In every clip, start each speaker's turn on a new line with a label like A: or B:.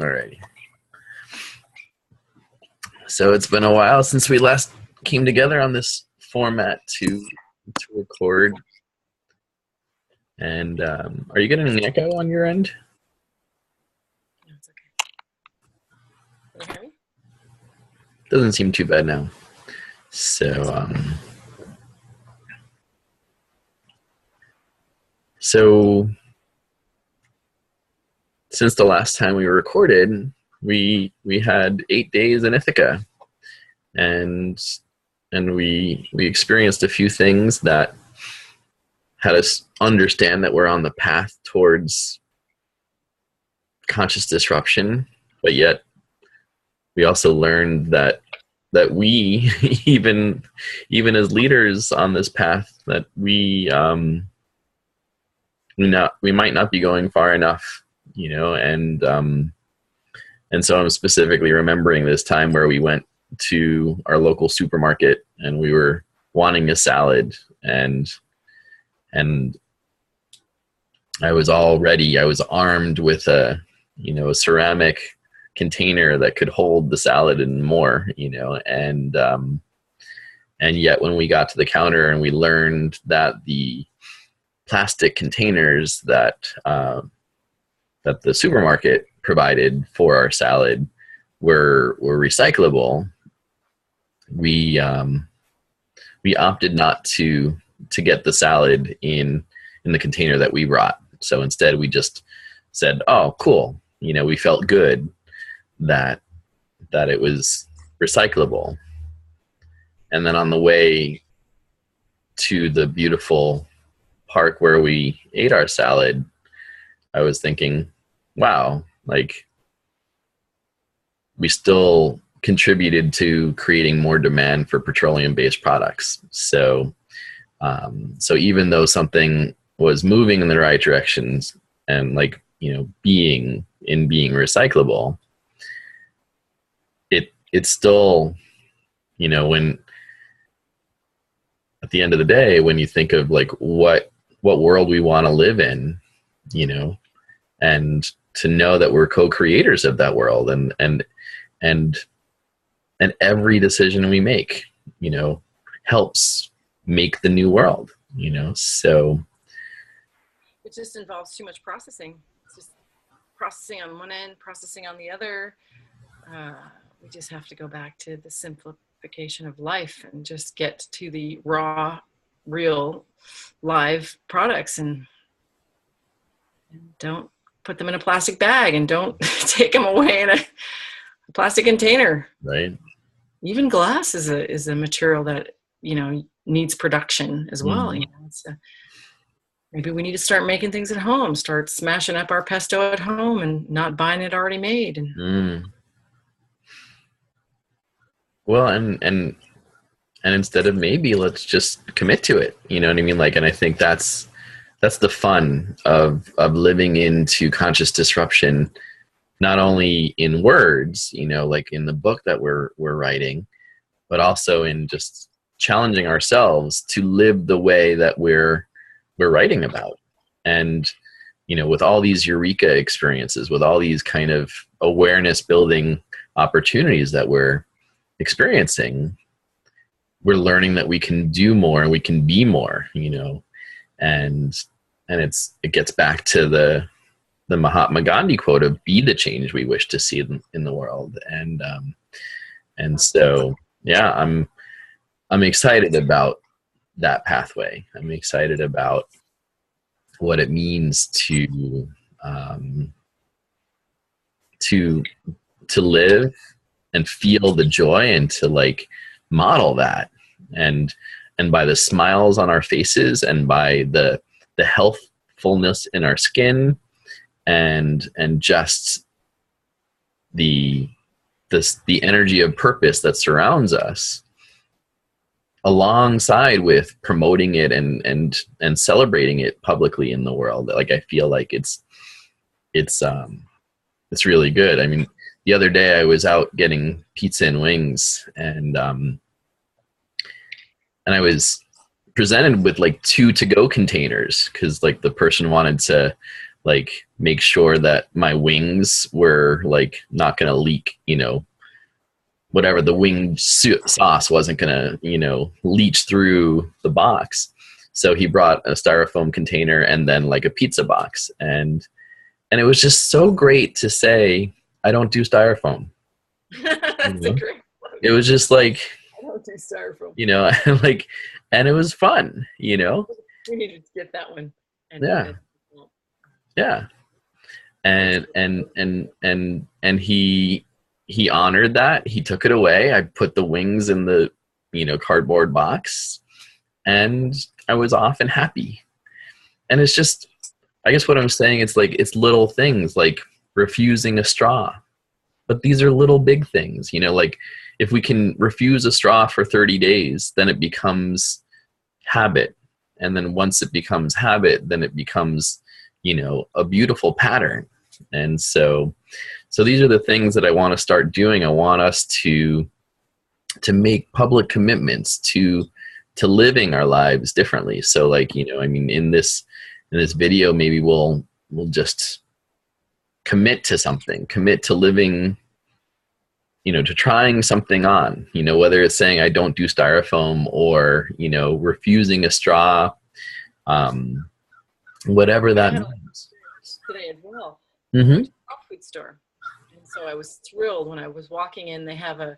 A: Alrighty. So it's been a while since we last came together on this format to record. And are you getting an echo on your end?
B: No, it's okay. Can you hear me?
A: Doesn't seem too bad now. So since the last time we recorded, we had 8 days in Ithaca, and we experienced a few things that had us understand that we're on the path towards conscious disruption, but yet we also learned that we even as leaders on this path, that we might not be going far enough, and so I'm specifically remembering this time where we went to our local supermarket and we were wanting a salad, and I was all ready. I was armed with a ceramic container that could hold the salad and more, and yet when we got to the counter and we learned that the plastic containers that the supermarket provided for our salad were recyclable, we opted not to get the salad in the container that we brought. So instead we just said, oh, cool. We felt good that it was recyclable. And then on the way to the beautiful park where we ate our salad, I was thinking, wow, like we still contributed to creating more demand for petroleum-based products. So even though something was moving in the right directions and being recyclable, it's still, when at the end of the day, when you think of what world we want to live in, and to know that we're co-creators of that world, and every decision we make, helps make the new world, so
B: It just involves too much processing. It's just processing on one end, processing on the other. We just have to go back to the simplification of life and just get to the raw, real, live products, and don't put them in a plastic bag, and don't take them away in a plastic container.
A: Right.
B: Even glass is a material that needs production as well. Maybe we need to start making things at home, start smashing up our pesto at home and not buying it already made.
A: Well, and instead of maybe, let's just commit to it. You know what I mean? And I think that's the fun of living into conscious disruption, not only in words, like in the book that we're writing, but also in just challenging ourselves to live the way that we're writing about. And with all these eureka experiences, with all these kind of awareness building opportunities that we're experiencing, we're learning that we can do more and we can be more, and it gets back to the Mahatma Gandhi quote of "Be the change we wish to see in the world." And so, yeah, I'm excited about that pathway. I'm excited about what it means to live and feel the joy, and to model that, and by the smiles on our faces, and by the healthfulness in our skin, and just the energy of purpose that surrounds us, alongside with promoting it and celebrating it publicly in the world. I feel like it's really good. I mean, the other day I was out getting pizza and wings, and I was presented with 2 to-go containers, because the person wanted to like make sure that my wings were like not going to leak, you know, whatever the wing sauce wasn't going to, you know, leach through the box. So he brought a styrofoam container and then like a pizza box. And it was just so great to say, I don't do styrofoam.
B: That's a great one.
A: It was just like,
B: I don't do styrofoam.
A: you know, like, and it was fun, you know?
B: We needed to get that one. And
A: Yeah. Yeah. And he honored that. He took it away. I put the wings in the, you know, cardboard box, and I was off and happy. And it's just, I guess what I'm saying, it's like, it's little things like refusing a straw, but these are little big things, you know, like if we can refuse a straw for 30 days, then it becomes habit. And then once it becomes habit, then it becomes, you know, a beautiful pattern. And so these are the things that I want to start doing. I want us to make public commitments to living our lives differently. So like, you know, I mean, in this video, maybe we'll just commit to something, commit to living, you know, to trying something on, you know, whether it's saying I don't do styrofoam or, you know, refusing a straw, whatever that means.
B: Today as well.
A: Mm-hmm.
B: Health food store. And so I was thrilled when I was walking in. They have a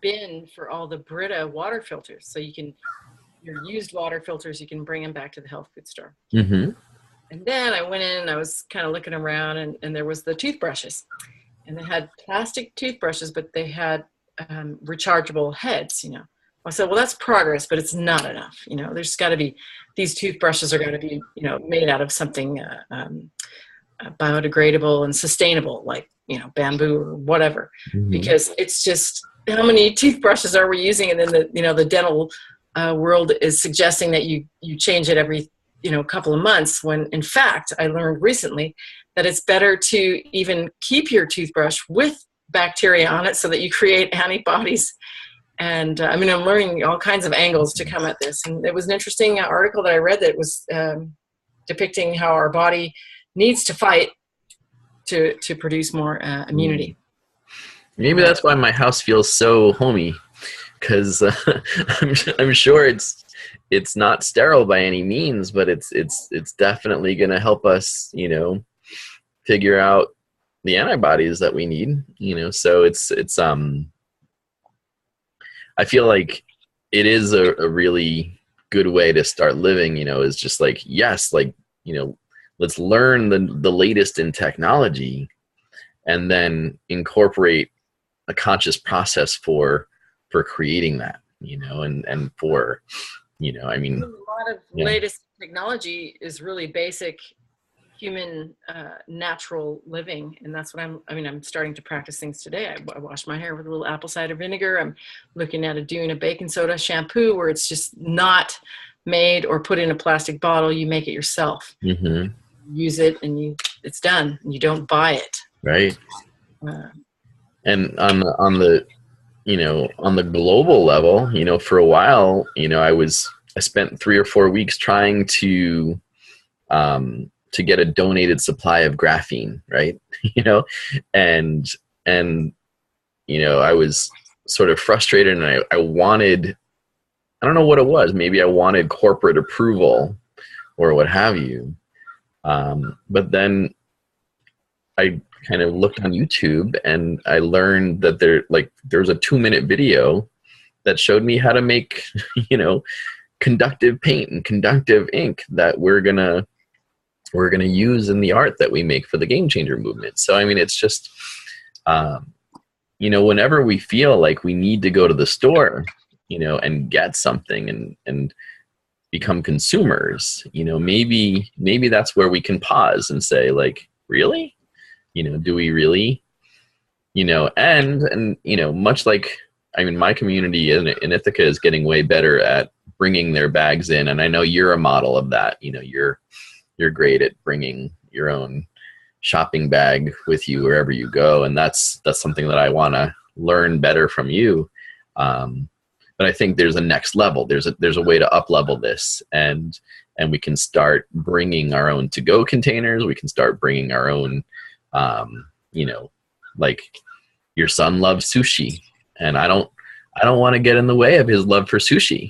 B: bin for all the Brita water filters. So your used water filters, you can bring them back to the health food store.
A: Mm-hmm.
B: And then I went in and I was kind of looking around, and there was the toothbrushes. And they had plastic toothbrushes, but they had rechargeable heads, you know. I said, well, that's progress, but it's not enough. You know, there's got to be, these toothbrushes are going to be, you know, made out of something biodegradable and sustainable, like, you know, bamboo or whatever, because it's just, how many toothbrushes are we using? And then the dental world is suggesting that you change it every, you know, couple of months, when in fact, I learned recently that it's better to even keep your toothbrush with bacteria on it so that you create antibodies. And I mean, I'm learning all kinds of angles to come at this. And it was an interesting article that I read that was depicting how our body needs to fight to produce more immunity.
A: Maybe that's why my house feels so homey, because I'm sure it's not sterile by any means, but it's definitely going to help us, you know, figure out the antibodies that we need, you know. So it's I feel like it is a really good way to start living, you know, is just like, yes, like, you know, let's learn the latest in technology and then incorporate a conscious process for creating that, you know, and for, you know, I mean,
B: a lot of latest technology is really basic human natural living, and that's what I'm starting to practice things today. I wash my hair with a little apple cider vinegar. I'm looking at doing a baking soda shampoo where it's just not made or put in a plastic bottle. You make it yourself.
A: Mm-hmm.
B: Use it, and it's done. You don't buy it.
A: Right. And on the you know, on the global level, you know, for a while, you know, I spent 3 or 4 weeks trying to get a donated supply of graphene, right? You know, and you know, I was sort of frustrated, and I wanted, I don't know what it was, maybe I wanted corporate approval or what have you. But then I kind of looked on YouTube and I learned that there's a 2-minute video that showed me how to make, you know, conductive paint and conductive ink that we're gonna use in the art that we make for the Game Changer movement. So I mean, it's just, you know, whenever we feel like we need to go to the store, you know, and get something and become consumers, you know, maybe that's where we can pause and say, like, really? You know, do we really? You know, and you know, much like, I mean, my community in Ithaca is getting way better at bringing their bags in, and I know you're a model of that. You know, you're great at bringing your own shopping bag with you wherever you go, and that's something that I want to learn better from you. But I think there's a next level. There's a way to up level this, and and we can start bringing our own to-go containers. We can start bringing our own, you know, like your son loves sushi, and I don't want to get in the way of his love for sushi.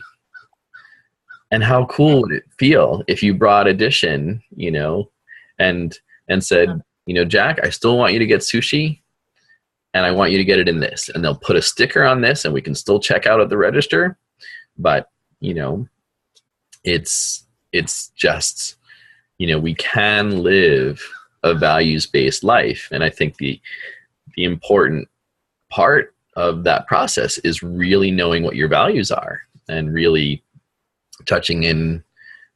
A: And how cool would it feel if you brought a dish in, you know, and said, you know, Jack, I still want you to get sushi, and I want you to get it in this. And they'll put a sticker on this, and we can still check out at the register. But, you know, it's just, you know, we can live a values-based life. And I think the important part of that process is really knowing what your values are, and really touching in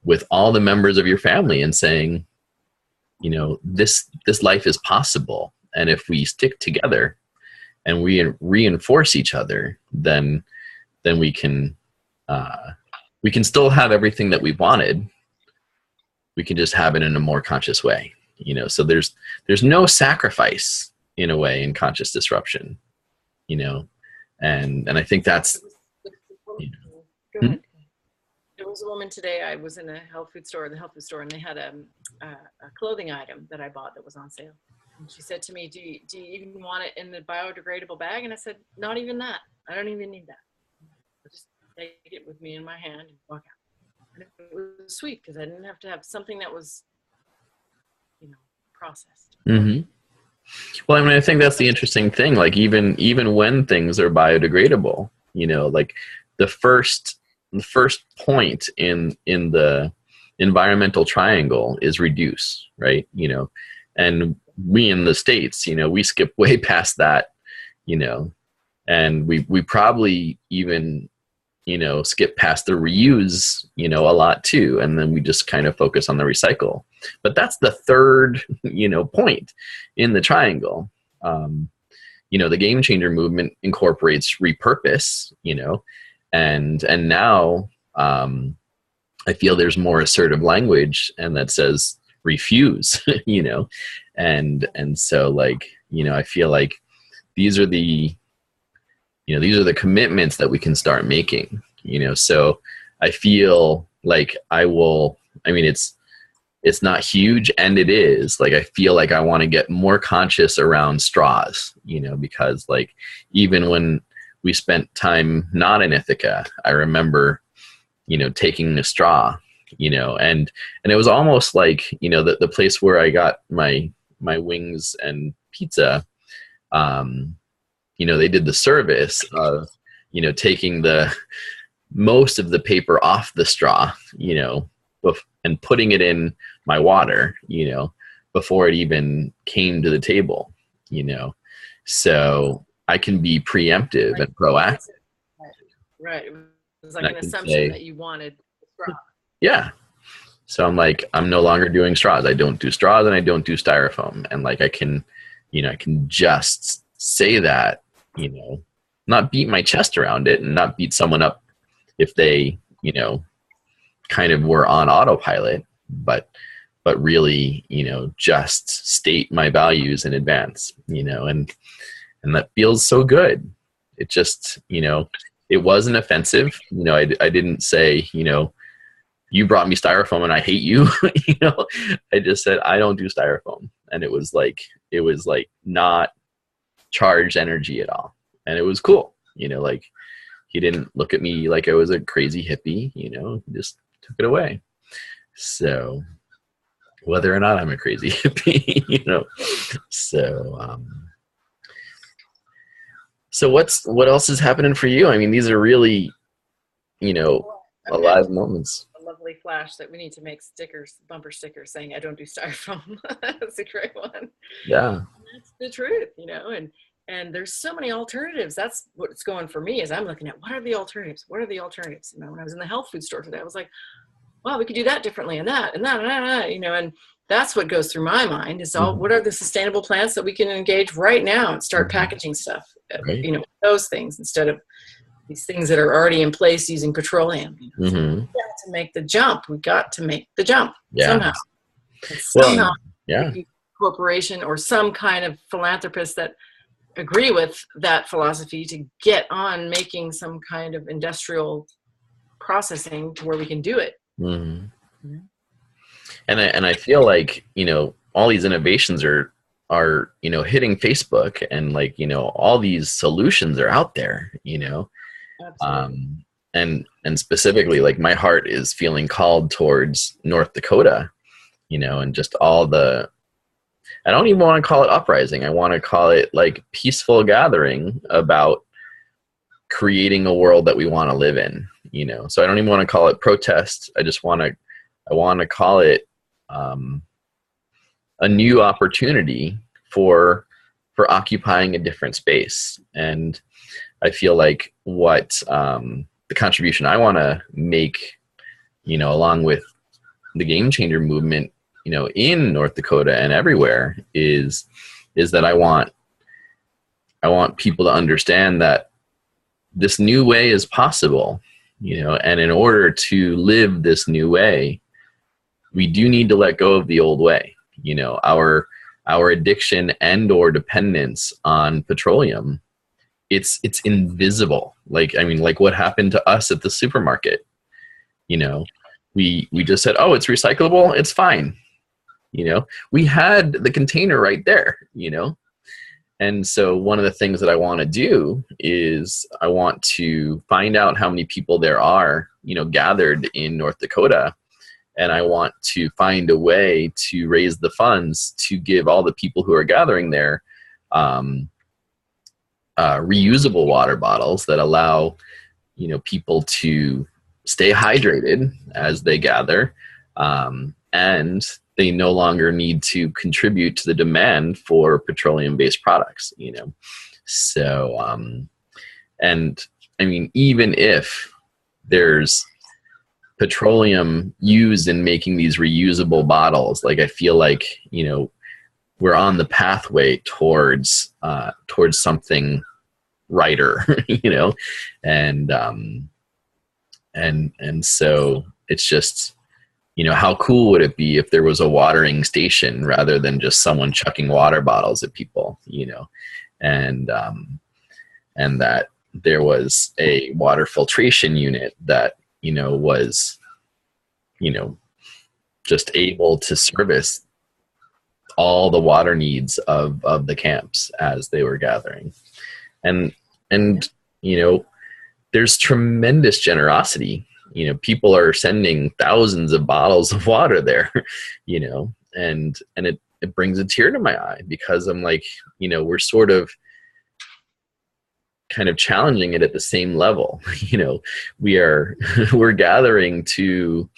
A: with all the members of your family and saying, you know, this life is possible. And if we stick together and we reinforce each other, then we can still have everything that we wanted. We can just have it in a more conscious way, you know. So there's no sacrifice in a way in conscious disruption, you know, and I think that's, you know.
B: Go ahead. There was a woman today, I was in the health food store, and they had a clothing item that I bought that was on sale. And she said to me, do you even want it in the biodegradable bag? And I said, not even that. I don't even need that. I'll just take it with me in my hand and walk out. And it was sweet because I didn't have to have something that was, you know, processed.
A: Mm-hmm. Well, I mean, I think that's the interesting thing. Like even when things are biodegradable, you know, like the first point in the environmental triangle is reduce, right? You know, and we in the States, you know, we skip way past that, you know, and we probably even, you know, skip past the reuse, you know, a lot too. And then we just kind of focus on the recycle. But that's the third, you know, point in the triangle. You know, the game changer movement incorporates repurpose, you know, and now I feel there's more assertive language, and that says refuse, you know, and so, like, you know, I feel like these are the commitments that we can start making, you know. So I feel like it's not huge, and it is like, I feel like I want to get more conscious around straws, you know, because like even when we spent time not in Ithaca, I remember, you know, taking a straw, you know, and it was almost like, you know, the place where I got my wings and pizza, you know, they did the service of, you know, taking the most of the paper off the straw, you know, and putting it in my water, you know, before it even came to the table, you know. So I can be preemptive and proactive.
B: Right. It was like an assumption that you wanted straw.
A: Yeah. So I'm like, I'm no longer doing straws. I don't do straws, and I don't do styrofoam. And like, I can just say that, you know, not beat my chest around it, and not beat someone up if they, you know, kind of were on autopilot, but really, you know, just state my values in advance, you know, and that feels so good. It just, you know, it wasn't offensive. You know, I didn't say, you know, you brought me styrofoam and I hate you. You know, I just said, I don't do styrofoam. And it was like not charged energy at all. And it was cool. You know, like, he didn't look at me like I was a crazy hippie, you know, he just took it away. So whether or not I'm a crazy hippie, you know, so what else is happening for you? I mean, these are really, you know, alive moments.
B: A lovely flash that we need to make stickers, bumper stickers saying, I don't do styrofoam. That's a great one.
A: Yeah.
B: That's the truth, you know, and there's so many alternatives. That's what's going for me, is I'm looking at what are the alternatives? What are the alternatives? You know, when I was in the health food store today, I was like, wow, we could do that differently, and that, you know, and that's what goes through my mind is all, what are the sustainable plants that we can engage right now and start packaging stuff,
A: right.
B: You know, those things instead of these things that are already in place using petroleum. You know? So we got to make the jump. We got to make the jump somehow. And somehow, corporation or some kind of philanthropist that agree with that philosophy to get on making some kind of industrial processing to where we can do it.
A: And I feel like, all these innovations are hitting Facebook, and like, all these solutions are out there,
B: Absolutely.
A: um, and specifically, like, my heart is feeling called towards North Dakota, and just all the, I don't even want to call it uprising. I want to call it like peaceful gathering about creating a world that we want to live in, so I don't even want to call it protest. I want to call it, um, a new opportunity for occupying a different space. And I feel like what, the contribution I want to make, along with the game changer movement, in North Dakota and everywhere, is that I want people to understand that this new way is possible, and in order to live this new way, we do need to let go of the old way. Our addiction and or dependence on petroleum, it's invisible. Like, I mean, like what happened to us at the supermarket, we just said, oh, it's recyclable, it's fine. We had the container right there. And so one of the things that I want to do is I want to find out how many people there are, gathered in North Dakota. And I want to find a way to raise the funds to give all the people who are gathering there, reusable water bottles that allow, people to stay hydrated as they gather, and they no longer need to contribute to the demand for petroleum-based products. So, and I mean, even if there's petroleum used in making these reusable bottles, like I feel like, we're on the pathway towards something righter, and so it's just, how cool would it be if there was a watering station rather than just someone chucking water bottles at people, and that there was a water filtration unit that, was, just able to service all the water needs of the camps as they were gathering. And there's tremendous generosity. People are sending thousands of bottles of water there, and it brings a tear to my eye, because I'm like, we're sort of kind of challenging it at the same level. We're gathering to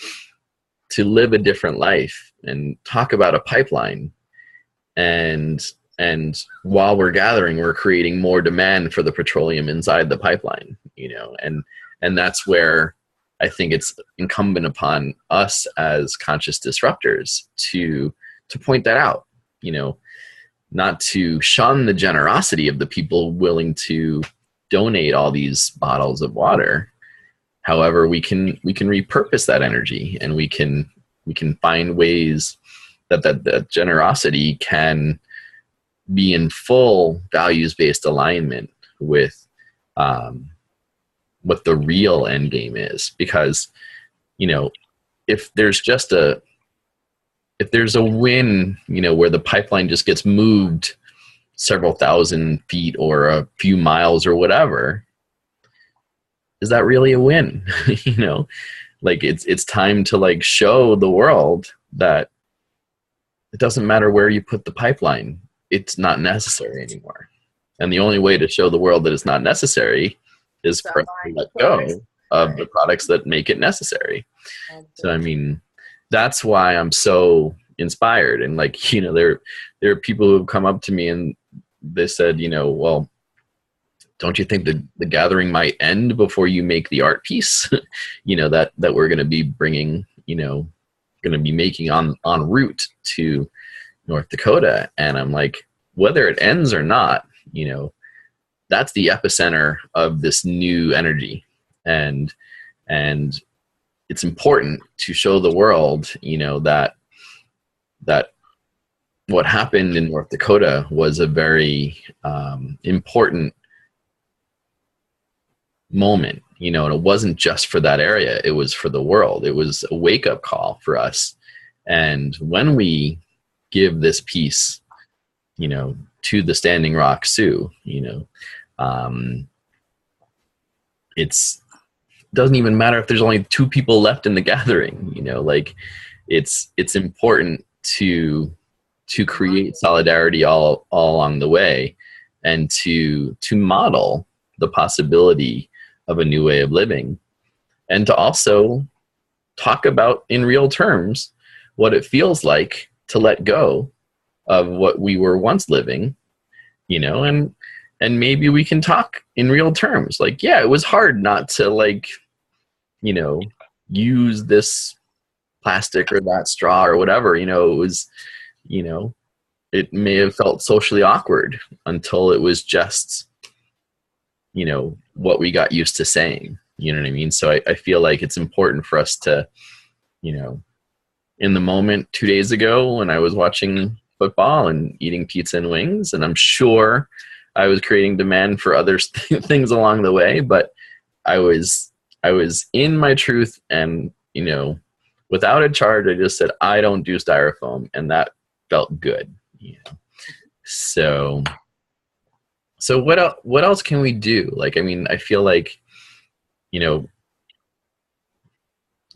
A: live a different life and talk about a pipeline, and while we're gathering, we're creating more demand for the petroleum inside the pipeline, and that's where I think it's incumbent upon us as conscious disruptors to point that out, not to shun the generosity of the people willing to donate all these bottles of water. However, we can repurpose that energy, and we can find ways that generosity can be in full values-based alignment with what the real end game is. Because, if there's a win, where the pipeline just gets moved several thousand feet or a few miles or whatever, is that really a win? Like it's time to like show the world that it doesn't matter where you put the pipeline, it's not necessary anymore. And the only way to show the world that it's not necessary is for us to let go of the products that make it necessary. So I mean, that's why I'm so inspired. And like, there are people who have come up to me and they said, well, don't you think the gathering might end before you make the art piece, that we're going to be bringing, going to be making en route to North Dakota? And I'm like, whether it ends or not, that's the epicenter of this new energy. And it's important to show the world, that what happened in North Dakota was a very important moment, you know, and it wasn't just for that area, it was for the world. It was a wake-up call for us. And when we give this piece, you know, to the Standing Rock Sioux, you know, it's doesn't even matter if there's only 2 people left in the gathering, you know, like it's important to create solidarity all along the way, and to model the possibility of a new way of living, and to also talk about in real terms what it feels like to let go of what we were once living, you know, and maybe we can talk in real terms. Like, yeah, it was hard not to, like, you know, use this plastic or that straw or whatever, you know, it was, you know, it may have felt socially awkward until it was just, you know, what we got used to saying, you know what I mean? So I feel like it's important for us to, you know, in the moment 2 days ago when I was watching football and eating pizza and wings, and I'm sure I was creating demand for other things along the way, but I was in my truth, and, you know, without a charge, I just said, I don't do styrofoam, and that felt good, you know? So what else can we do? Like, I mean, I feel like, you know,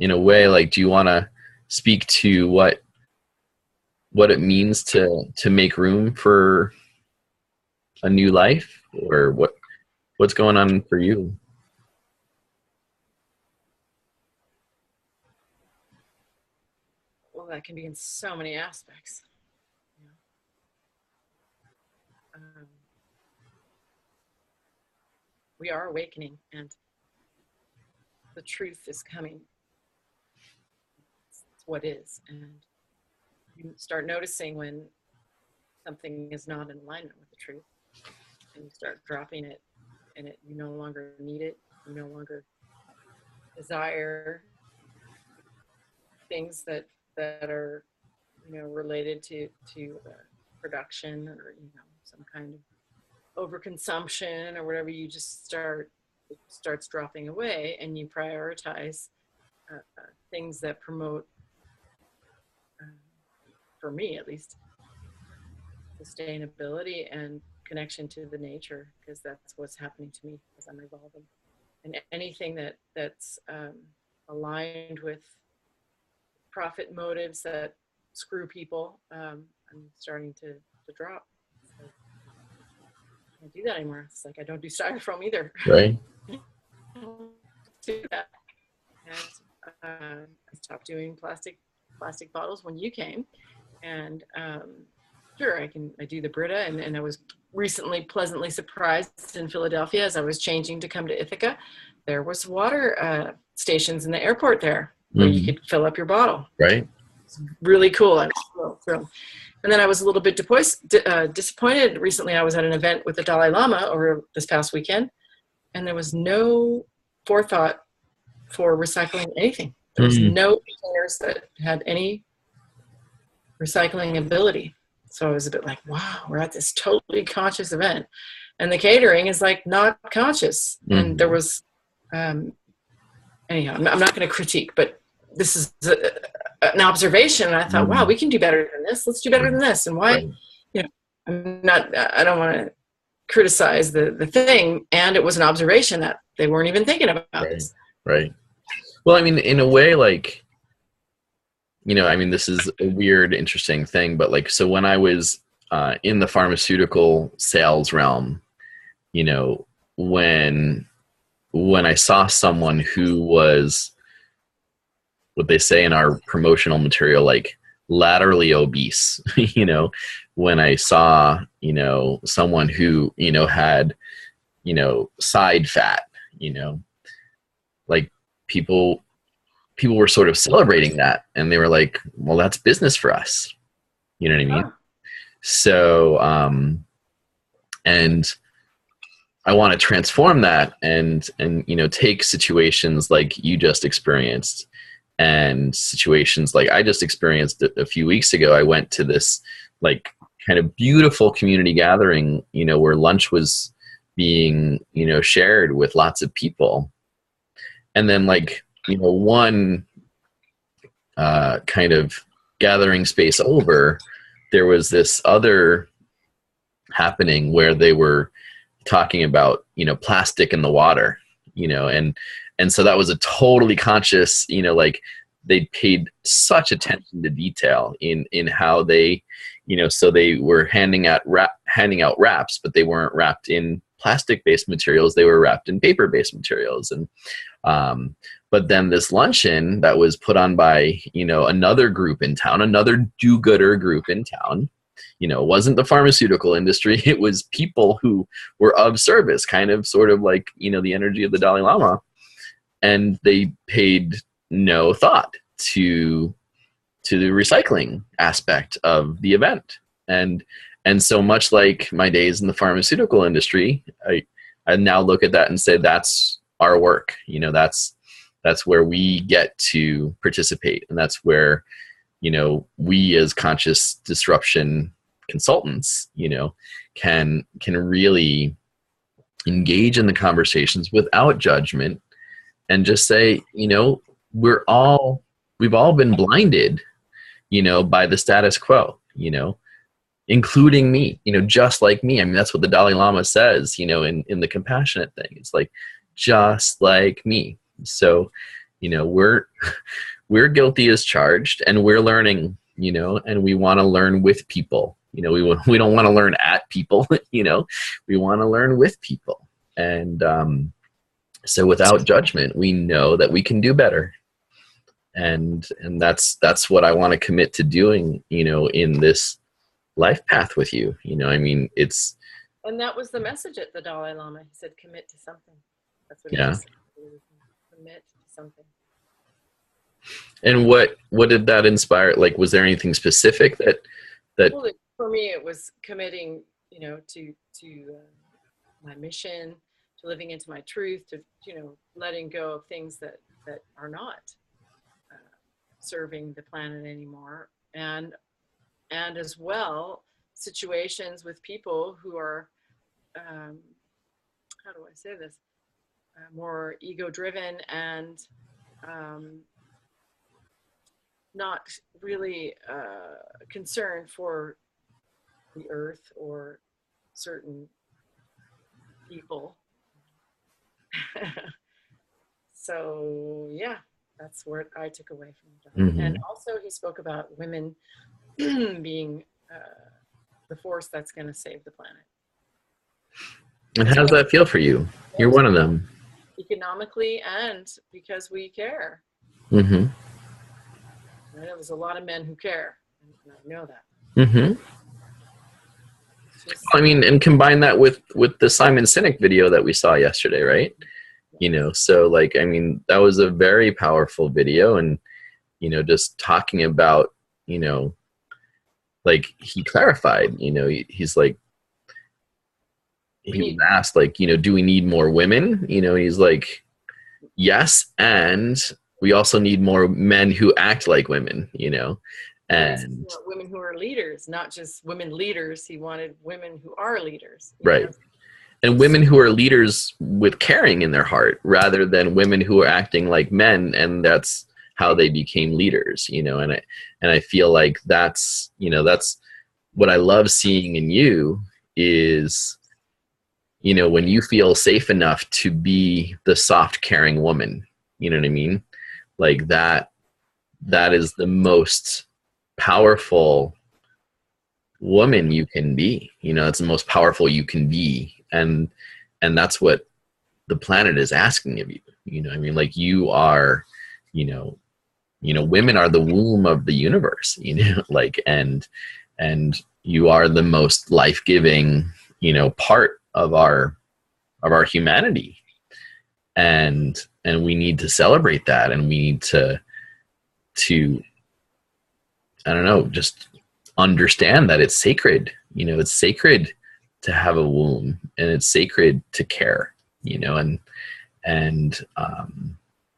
A: in a way, like, do you want to speak to what it means to make room for a new life, or what's going on for you?
B: Well, that can be in so many aspects. We are awakening, and the truth is coming. It's what is, and you start noticing when something is not in alignment with the truth, and you start dropping it, and you no longer need it. You no longer desire things that are, you know, related to production, or, you know, some kind of overconsumption or whatever. You just it starts dropping away, and you prioritize things that promote, for me at least, sustainability and connection to the nature, because that's what's happening to me as I'm evolving. And anything that's aligned with profit motives that screw people, I'm starting to drop. So I can't do that anymore. It's like I don't do styrofoam either.
A: Right.
B: Do that. And I stopped doing plastic bottles when you came, and sure, I do the Brita, and I was recently pleasantly surprised in Philadelphia as I was changing to come to Ithaca. There was water stations in the airport there where you could fill up your bottle.
A: Right.
B: It's really cool. I'm so thrilled. And then I was a little bit disappointed. Recently, I was at an event with the Dalai Lama over this past weekend, and there was no forethought for recycling anything. There was no containers that had any recycling ability. So I was a bit like, wow, we're at this totally conscious event, and the catering is like not conscious. And there was, anyhow, I'm not going to critique, but this is an observation. And I thought, wow, we can do better than this. Let's do better than this. And why, you know, I don't want to criticize the thing. And it was an observation that they weren't even thinking about this.
A: Right. Well, I mean, in a way, like, you know, I mean, this is a weird, interesting thing, but like, so when I was in the pharmaceutical sales realm, you know, when I saw someone who was, what they say in our promotional material, like laterally obese, you know, when I saw, you know, someone who, you know, had, you know, side fat, you know, like people were sort of celebrating that, and they were like, well, that's business for us. You know what I mean? So, and I want to transform that and, you know, take situations like you just experienced, and situations like I just experienced a few weeks ago. I went to this like kind of beautiful community gathering, you know, where lunch was being, shared with lots of people. And then one kind of gathering space over, there was this other happening where they were talking about, plastic in the water, and so that was a totally conscious, they paid such attention to detail in how they, so they were handing out wraps, but they weren't wrapped in plastic-based materials. They were wrapped in paper-based materials. And but then this luncheon that was put on by, another group in town, another do-gooder group in town, it wasn't the pharmaceutical industry. It was people who were of service, kind of sort of like, the energy of the Dalai Lama. And they paid no thought to the recycling aspect of the event. And so much like my days in the pharmaceutical industry, I now look at that and say, that's our work. That's where we get to participate. And that's where, we as conscious disruption consultants, can really engage in the conversations without judgment and just say, we've all been blinded, by the status quo, including me, just like me. I mean, that's what the Dalai Lama says, in the compassionate thing. It's like, just like me. So, we're guilty as charged, and we're learning, and we want to learn with people. We don't want to learn at people, we want to learn with people. And so without judgment, we know that we can do better. And that's what I want to commit to doing, in this life path with you.
B: And that was the message at the Dalai Lama. He said, commit to something. That's what he said. Commit to something.
A: And what did that inspire? Like, was there anything specific that
B: well, for me, it was committing, to my mission, to living into my truth, to, letting go of things that are not serving the planet anymore. And as well, situations with people who are, how do I say this, more ego-driven and not really concerned for the earth or certain people. So yeah, that's what I took away from him. Mm-hmm. And also he spoke about women being the force that's going to save the planet.
A: And how does that feel for you? You're one of them.
B: Economically and because we care.
A: Mm-hmm.
B: I know there's a lot of men who care, and I know that.
A: Mm-hmm. And combine that with the Simon Sinek video that we saw yesterday, right? So that was a very powerful video, and, just talking about, he clarified, he's like, he was asked, do we need more women? He's like, yes, and we also need more men who act like women, and
B: women who are leaders, not just women leaders. He wanted women who are leaders.
A: Right. And women who are leaders with caring in their heart, rather than women who are acting like men, and that's how they became leaders, and I feel like that's what I love seeing in you is, when you feel safe enough to be the soft, caring woman, you know what I mean? Like that is the most powerful woman you can be. It's the most powerful you can be. And that's what the planet is asking of you. You are, women are the womb of the universe, and you are the most life-giving, part of our humanity. And we need to celebrate that, and we need to I don't know, just understand that it's sacred. It's sacred to have a womb, and it's sacred to care. And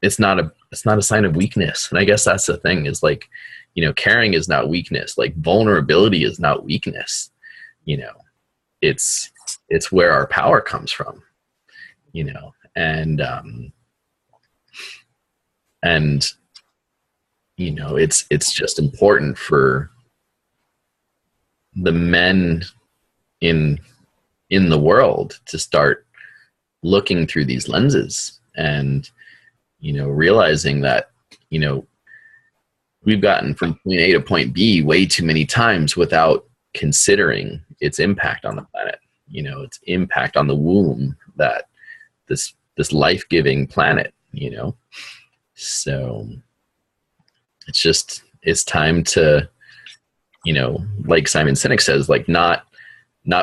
A: it's not a sign of weakness. And I guess that's the thing is caring is not weakness. Like vulnerability is not weakness. It's it's where our power comes from, you know, and you know, it's just important for the men in the world to start looking through these lenses and, you know, realizing that, you know, we've gotten from point A to point B way too many times without considering its impact on the planet, you know, its impact on the womb that this life-giving planet, you know. So it's time to, you know, like Simon Sinek says, like not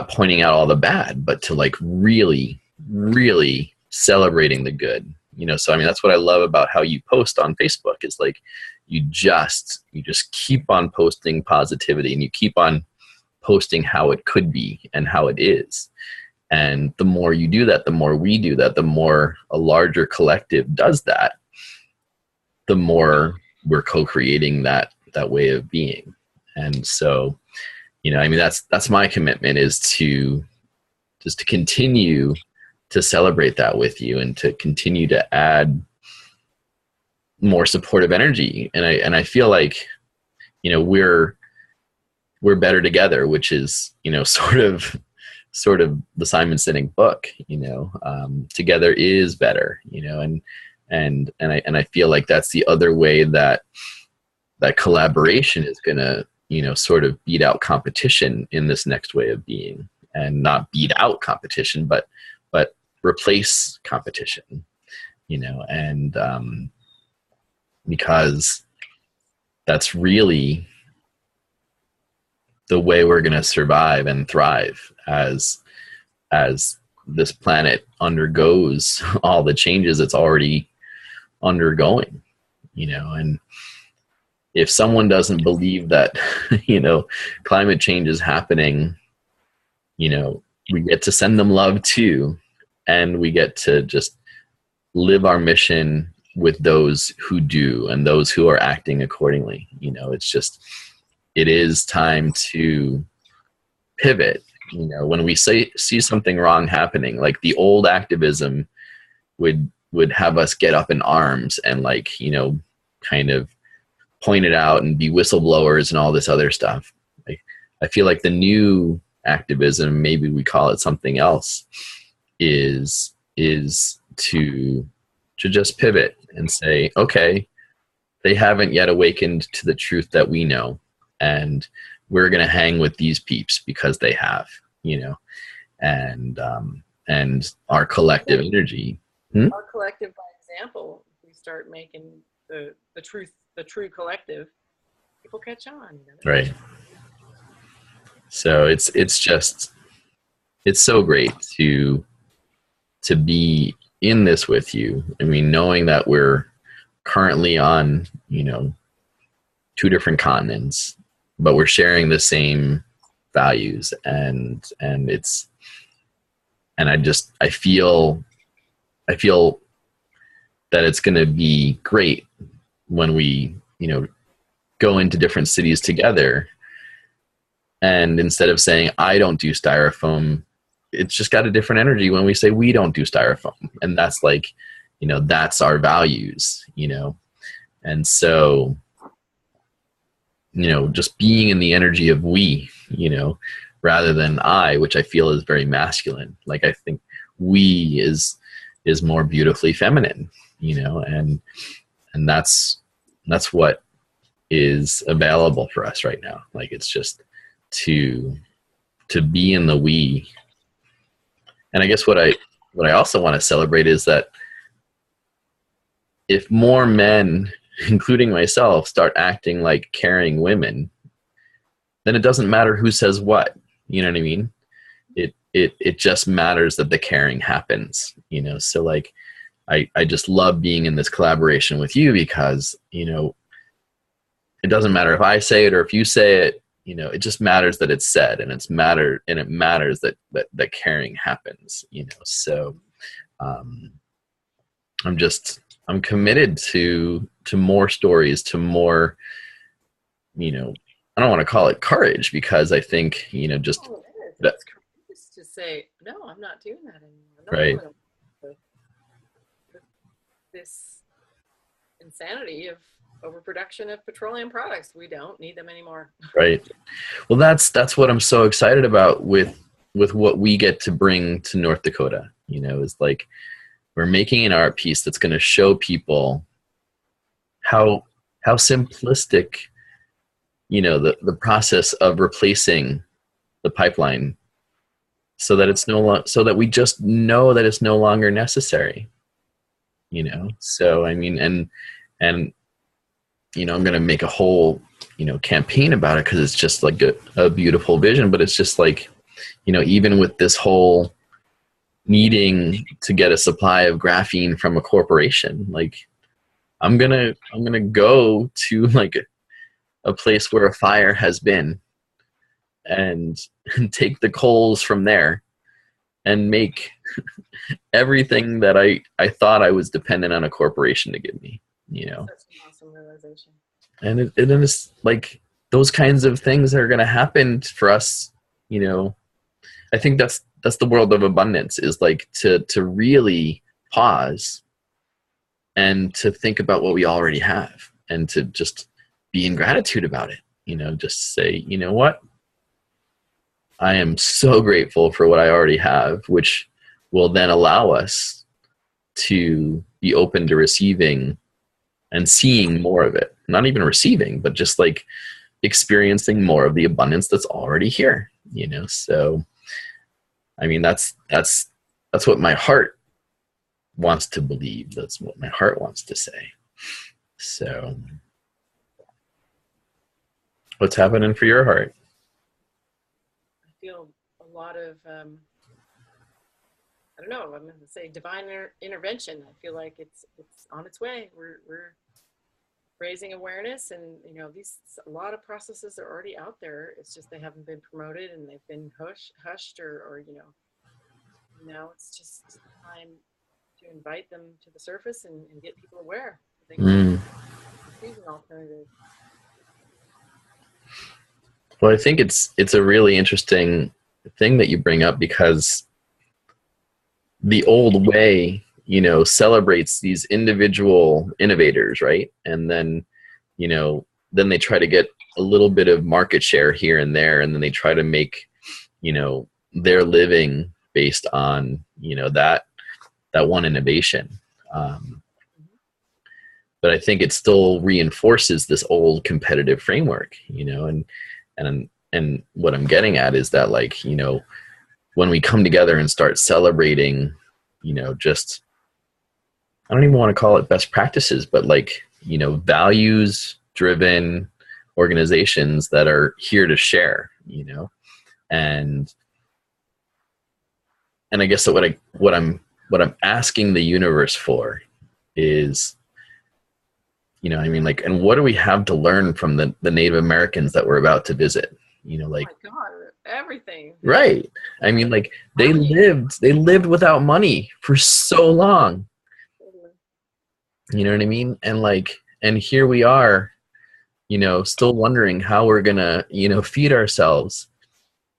A: pointing out all the bad, but to like really, really celebrating the good, you know. So I mean, that's what I love about how you post on Facebook, is like you just keep on posting positivity, and you keep on posting how it could be and how it is. And the more you do that, the more we do that, the more a larger collective does that, the more we're co-creating that way of being. And so, you know, I mean, that's my commitment, is to just to continue to celebrate that with you, and to continue to add more supportive energy. And I feel like, you know, we're better together, which is, you know, sort of the Simon Sinek book, you know, together is better, you know, and I feel like that's the other way that collaboration is gonna, you know, sort of beat out competition in this next way of being, and not beat out competition, but replace competition, you know, and because that's really the way we're going to survive and thrive as this planet undergoes all the changes it's already undergoing, you know. And if someone doesn't believe that, you know, climate change is happening, you know, we get to send them love too, and we get to just live our mission with those who do, and those who are acting accordingly. You know, it's just, it is time to pivot. You know, when we see something wrong happening, like the old activism would have us get up in arms and, like, you know, kind of point it out and be whistleblowers and all this other stuff. Like, I feel like the new activism, maybe we call it something else, is to just pivot and say, okay, they haven't yet awakened to the truth that we know, and we're going to hang with these peeps because they have, you know, and our collective energy.
B: Our collective, by example, if we start making the true collective, people catch on. You know?
A: Right. So it's so great to be in this with you. I mean, knowing that we're currently on, you know, 2 different continents, but we're sharing the same values, and I feel that it's going to be great when we, you know, go into different cities together, and instead of saying I don't do styrofoam, it's just got a different energy when we say we don't do styrofoam. And that's like, you know, that's our values, you know. And so, you know, just being in the energy of we, you know, rather than I, which I feel is very masculine. Like, I think we is more beautifully feminine, you know, and that's what is available for us right now. Like, it's just to be in the we. And I guess what I also want to celebrate is that if more men, including myself, start acting like caring women, then it doesn't matter who says what. You know what I mean? It just matters that the caring happens, you know? So, like, I just love being in this collaboration with you, because, you know, it doesn't matter if I say it or if you say it, you know, it just matters that it's said, and it matters that caring happens, you know? So, I'm committed to more stories, to more, you know, I don't want to call it courage, because I think, you know, just
B: Oh, it is.
A: that,
B: It's courageous to say, no, I'm not doing that anymore. I'm not
A: Right.
B: going with this insanity of overproduction of petroleum products. We don't need them anymore.
A: Right. Well, that's what I'm so excited about with what we get to bring to North Dakota. You know, is like we're making an art piece that's going to show people how simplistic, you know, the process of replacing the pipeline, so that it's so that we just know that it's no longer necessary. You know, so I mean, and you know, I'm going to make a whole, you know, campaign about it because it's just like a beautiful vision. But it's just like, you know, even with this whole needing to get a supply of graphene from a corporation, like I'm gonna go to like a place where a fire has been and take the coals from there and make everything that I thought I was dependent on a corporation to give me, you know.
B: That's an awesome realization.
A: And it is like those kinds of things are going to happen for us, you know. I think that's the world of abundance, is like to really pause and to think about what we already have and to just be in gratitude about it, you know, just say, you know what, I am so grateful for what I already have, which will then allow us to be open to receiving and seeing more of it. Not even receiving, but just like experiencing more of the abundance that's already here, you know. So I mean, that's what my heart wants to believe. That's what my heart wants to say. So what's happening for your heart?
B: I feel a lot of, I don't know, I'm going to say divine intervention. I feel like it's on its way. We're raising awareness, and you know, a lot of processes are already out there. It's just they haven't been promoted and they've been hushed or you know, now it's just time to invite them to the surface and get people aware so they can choose an alternative.
A: Well, I think it's a really interesting thing that you bring up, because the old way, you know, celebrates these individual innovators, right? And then, you know, then they try to get a little bit of market share here and there, and then they try to make, you know, their living based on, you know, that one innovation. But I think it still reinforces this old competitive framework, you know, and what I'm getting at is that, like, you know, when we come together and start celebrating, you know, just, I don't even want to call it best practices, but like, you know, values driven organizations that are here to share, you know, and I guess that what I'm asking the universe for is, you know, I mean, like, and what do we have to learn from the Native Americans that we're about to visit? You know, like,
B: oh my God, everything.
A: right. I mean, like, they lived without money for so long. You know what I mean? And like, and here we are, you know, still wondering how we're gonna, you know, feed ourselves.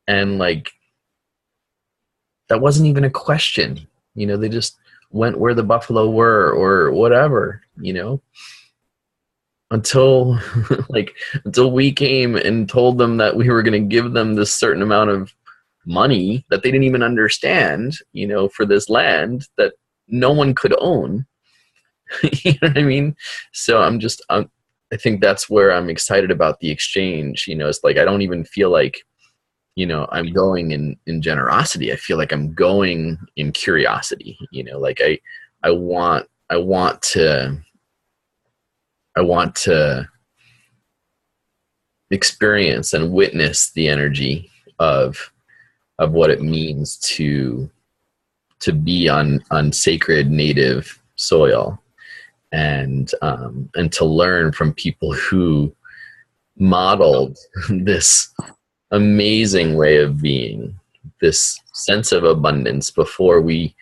A: And like, that wasn't even a question. You know, they just went where the buffalo were or whatever, you know, until until we came and told them that we were going to give them this certain amount of money that they didn't even understand, you know, for this land that no one could own. You know what I mean? So I think that's where I'm excited about the exchange. You know, it's like, I don't even feel like, you know, I'm going in generosity. I feel like I'm going in curiosity, you know, like I want to experience and witness the energy of what it means to be on sacred native soil, and to learn from people who modeled this amazing way of being, this sense of abundance before we.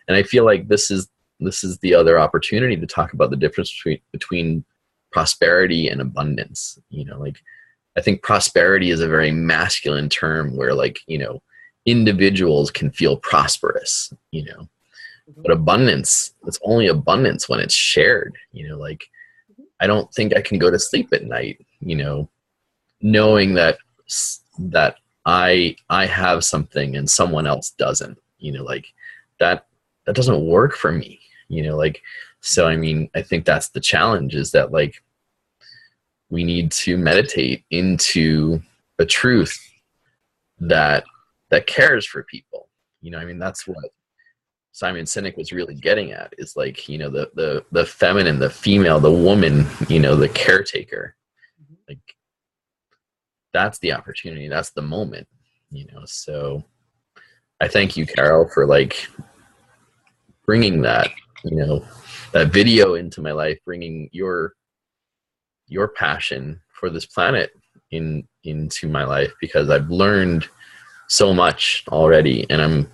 A: And I feel like this is the other opportunity to talk about the difference between prosperity and abundance. You know, like, I think prosperity is a very masculine term where, like, you know, individuals can feel prosperous, you know, but abundance, it's only abundance when it's shared, you know, like I don't think I can go to sleep at night, you know, knowing that I have something and someone else doesn't, you know, like that doesn't work for me, you know, like, so I mean, I think that's the challenge, is that like we need to meditate into a truth that cares for people. You know, I mean, that's what Simon Sinek was really getting at, is like, you know, the feminine, the female, the woman, you know, the caretaker, like that's the opportunity, that's the moment, you know. So I thank you, Carol, for like bringing that, you know, that video into my life, bringing your passion for this planet into my life, because I've learned so much already, and I'm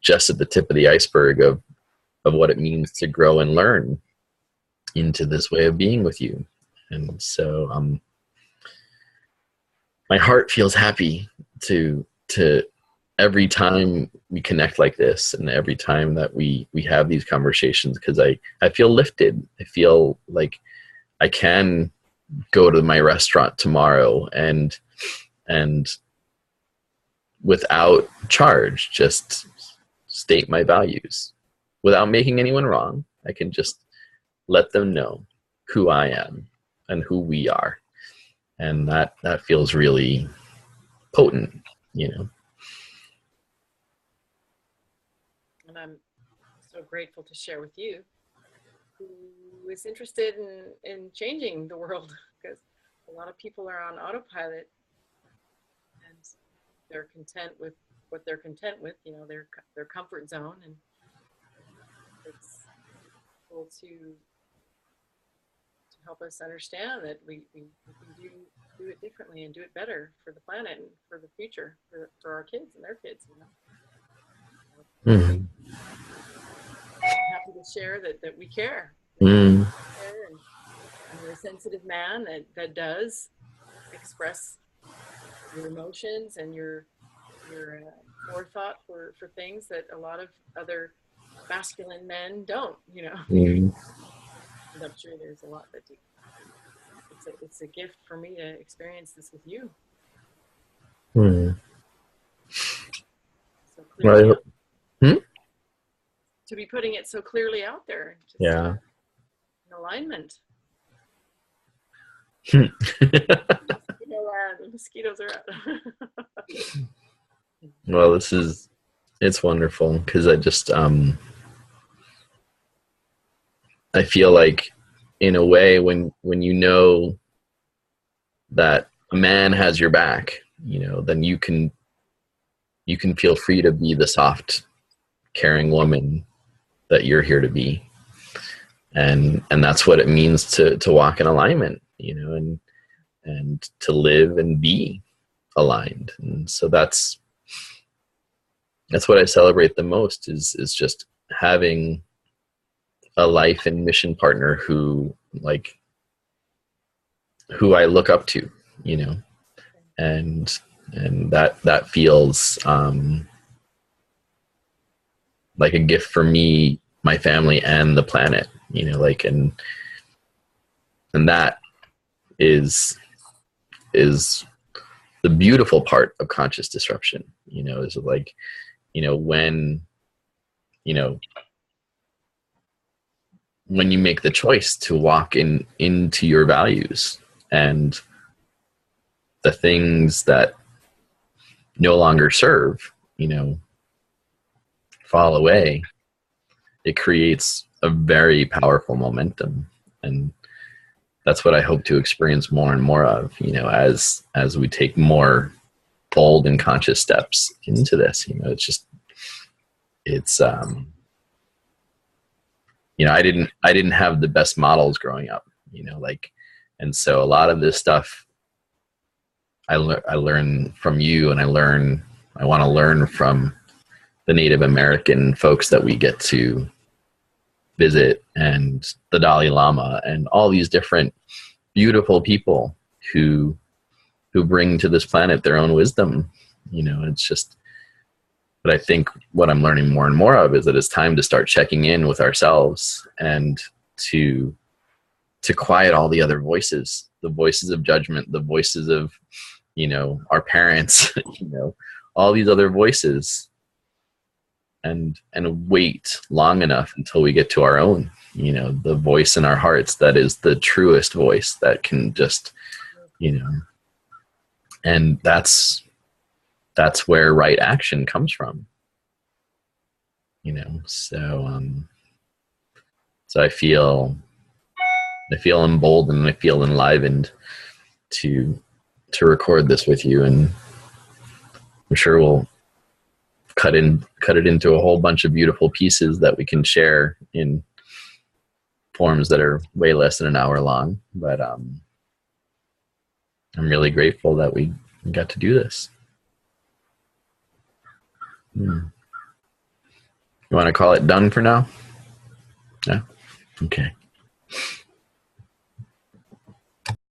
A: just at the tip of the iceberg of what it means to grow and learn into this way of being with you. And so my heart feels happy to every time we connect like this, and every time that we have these conversations, because I feel lifted. I feel like I can go to my restaurant tomorrow and without charge, just state my values without making anyone wrong. I can just let them know who I am and who we are. And that feels really potent, you know.
B: And I'm so grateful to share with you, who is interested in changing the world, because a lot of people are on autopilot and they're content with what they're content with, you know, their comfort zone. And it's able to help us understand that we can do it differently and do it better for the planet and for the future, for our kids and their kids, you know.
A: Mm-hmm.
B: I'm happy to share that we care.
A: Mm.
B: And you're a sensitive man that does express your emotions and your forethought for things that a lot of other masculine men don't, you know.
A: Mm.
B: And I'm sure there's a lot that do. It's a gift for me to experience this with you.
A: Mm.
B: So clearly, to be putting it so clearly out there. Just
A: yeah.
B: In alignment.
A: The
B: mosquitoes are out.
A: Well, it's wonderful, because I just I feel like, in a way, when you know that a man has your back, you know, then you can feel free to be the soft, caring woman that you're here to be. And that's what it means to walk in alignment, you know, and to live and be aligned. And so that's what I celebrate the most, is just having a life and mission partner who I look up to, you know, and that feels like a gift for me, my family, and the planet, you know, like, and that is the beautiful part of conscious disruption, you know, is like, you know, when you make the choice to walk into your values, and the things that no longer serve, you know, fall away, it creates a very powerful momentum. And that's what I hope to experience more and more of, you know, as we take more bold and conscious steps into this. You know, it's you know, I didn't have the best models growing up, you know, like, and so a lot of this stuff I learn from you, and I want to learn from the Native American folks that we get to visit, and the Dalai Lama, and all these different beautiful people who bring to this planet their own wisdom. You know, it's just, But I think what I'm learning more and more of is that it's time to start checking in with ourselves and to quiet all the other voices, the voices of judgment, the voices of, our parents, all these other voices, and wait long enough until we get to our own, the voice in our hearts that is the truest voice that can just, and that's where right action comes from, so I feel emboldened, I feel enlivened to record this with you, and I'm sure we'll cut it into a whole bunch of beautiful pieces that we can share in forms that are way less than an hour long. But I'm really grateful that we got to do this. You want to call it done for now? Yeah? Okay.